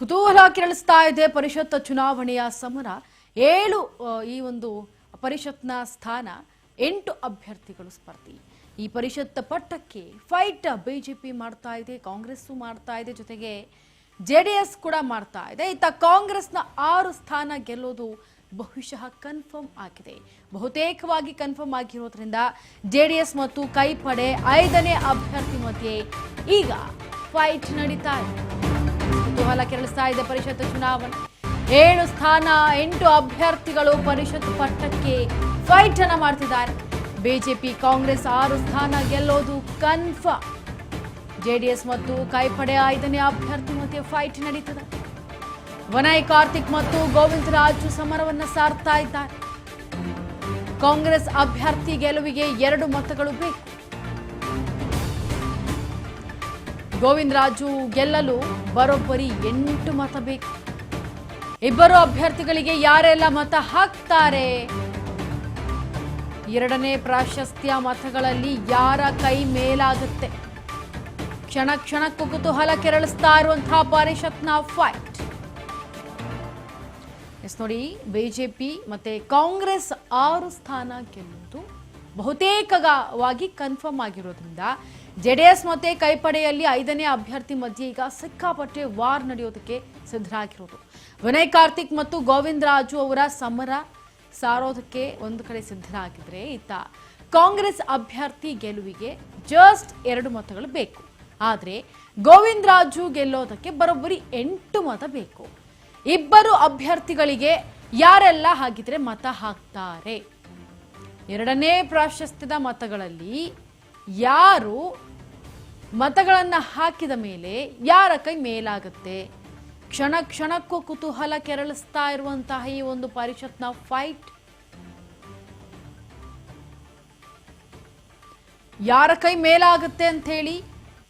ಕುತೂಹಲ ಕೆರಳಿಸ್ತಾ ಇದೆ ಪರಿಷತ್ ಚುನಾವಣೆಯ ಸಮರ. 7 ಈ ಒಂದು ಪರಿಷತ್ನ ಸ್ಥಾನ 8 ಅಭ್ಯರ್ಥಿಗಳು ಸ್ಪರ್ಧಿ. ಈ ಪರಿಷತ್ ಪಟ್ಟಕ್ಕೆ ಫೈಟ್ ಬಿಜೆಪಿ ಮಾಡ್ತಾ ಇದೆ, ಕಾಂಗ್ರೆಸ್ ಮಾಡ್ತಾ ಇದೆ, ಜೊತೆಗೆ ಜೆಡಿಎಸ್ ಕೂಡ ಮಾಡ್ತಾ ಇದೆ. ಇತ್ತ ಕಾಂಗ್ರೆಸ್ನ 6 ಸ್ಥಾನ ಗೆಲ್ಲೋದು ಬಹುಶಃ ಕನ್ಫರ್ಮ್ ಆಗಿದೆ. ಬಹುತೇಕವಾಗಿ ಕನ್ಫರ್ಮ್ ಆಗಿರೋದ್ರಿಂದ ಜೆಡಿಎಸ್ ಮತ್ತು ಕೈಪಡೆ 5ನೇ ಅಭ್ಯರ್ಥಿ ಮಧ್ಯೆ ಈಗ ಫೈಟ್ ನಡೀತಾ ಇದೆ. ಕುತೂಹಲ ಕೆರಳಿಸ್ತಾ ಇದೆ ಪರಿಷತ್ ಚುನಾವಣೆ. 7 ಸ್ಥಾನ 8 ಅಭ್ಯರ್ಥಿಗಳು ಪರಿಷತ್ ಪಟ್ಟಕ್ಕೆ ಫೈಟ್ ಅನ್ನ ಮಾಡ್ತಿದ್ದಾರೆ. ಬಿಜೆಪಿ ಕಾಂಗ್ರೆಸ್ 6 ಸ್ಥಾನ ಗೆಲ್ಲೋದು ಕನ್ಫರ್ಮ್. ಜೆಡಿಎಸ್ ಮತ್ತು ಕೈಪಡೆ 5ನೇ ಅಭ್ಯರ್ಥಿ ಮಧ್ಯೆ ಫೈಟ್ ನಡೀತದೆ. ವನಯ್ ಕಾರ್ತಿಕ್ ಮತ್ತು ಗೋವಿಂದ ರಾಜು ಸಮರವನ್ನ ಸಾರ್ತಾ ಇದ್ದಾರೆ. ಕಾಂಗ್ರೆಸ್ ಅಭ್ಯರ್ಥಿ ಗೆಲುವಿಗೆ 2 ಮತಗಳು ಬೇಕು. ಗೋವಿಂದ ರಾಜು ಗೆಲ್ಲಲು ಬರೋಬ್ಬರಿ 8 ಮತ ಬೇಕು. ಇಬ್ಬರು ಅಭ್ಯರ್ಥಿಗಳಿಗೆ ಯಾರೆಲ್ಲ ಮತ ಹಾಕ್ತಾರೆ? 2ನೇ ಪ್ರಾಶಸ್ತ್ಯ ಮತಗಳಲ್ಲಿ ಯಾರ ಕೈ ಮೇಲಾಗುತ್ತೆ? ಕ್ಷಣ ಕ್ಷಣಕ್ಕೂ ಕುತೂಹಲ ಕೆರಳಿಸ್ತಾ ಇರುವಂತಹ ಪರಿಷತ್ನ ಫೈಟ್. ನೋಡಿ, ಬಿಜೆಪಿ ಮತ್ತೆ ಕಾಂಗ್ರೆಸ್ 6 ಸ್ಥಾನ ಗೆಲ್ಲುವುದು ಬಹುತೇಕವಾಗಿ ಕನ್ಫರ್ಮ್ ಆಗಿರೋದ್ರಿಂದ ಜೆಡಿಎಸ್ ಮತ್ತೆ ಕೈಪಡೆಯಲ್ಲಿ 5ನೇ ಅಭ್ಯರ್ಥಿ ಮಧ್ಯೆ ಈಗ ಸಿಕ್ಕಾಪಟ್ಟೆ ವಾರ್ ನಡೆಯೋದಕ್ಕೆ ಸಿದ್ಧರಾಗಿರೋದು. ವನಯ್ ಕಾರ್ತಿಕ್ ಮತ್ತು ಗೋವಿಂದ ರಾಜು ಅವರ ಸಮರ ಸಾರೋದಕ್ಕೆ ಒಂದು ಕಡೆ ಸಿದ್ಧರಾಗಿದ್ರೆ, ಇತ್ತ ಕಾಂಗ್ರೆಸ್ ಅಭ್ಯರ್ಥಿ ಗೆಲುವಿಗೆ ಜಸ್ಟ್ 2 ಮತಗಳು ಬೇಕು. ಆದರೆ ಗೋವಿಂದ ರಾಜು ಗೆಲ್ಲೋದಕ್ಕೆ ಬರೋಬ್ಬರಿ 8 ಮತ ಬೇಕು. ಇಬ್ಬರು ಅಭ್ಯರ್ಥಿಗಳಿಗೆ ಯಾರೆಲ್ಲ ಹಾಗಿದ್ರೆ ಮತ ಹಾಕ್ತಾರೆ? 2ನೇ ಪ್ರಾಶಸ್ತ್ಯದ ಮತಗಳಲ್ಲಿ ಯಾರು ಮತಗಳನ್ನ ಹಾಕಿದ ಮೇಲೆ ಯಾರ ಕೈ ಮೇಲಾಗುತ್ತೆ? ಕ್ಷಣ ಕ್ಷಣಕ್ಕೂ ಕುತೂಹಲ ಕೆರಳಿಸ್ತಾ ಇರುವಂತಹ ಈ ಒಂದು ಪರಿಷತ್ನ ಫೈಟ್. ಯಾರ ಕೈ ಮೇಲಾಗುತ್ತೆ ಅಂತ ಹೇಳಿ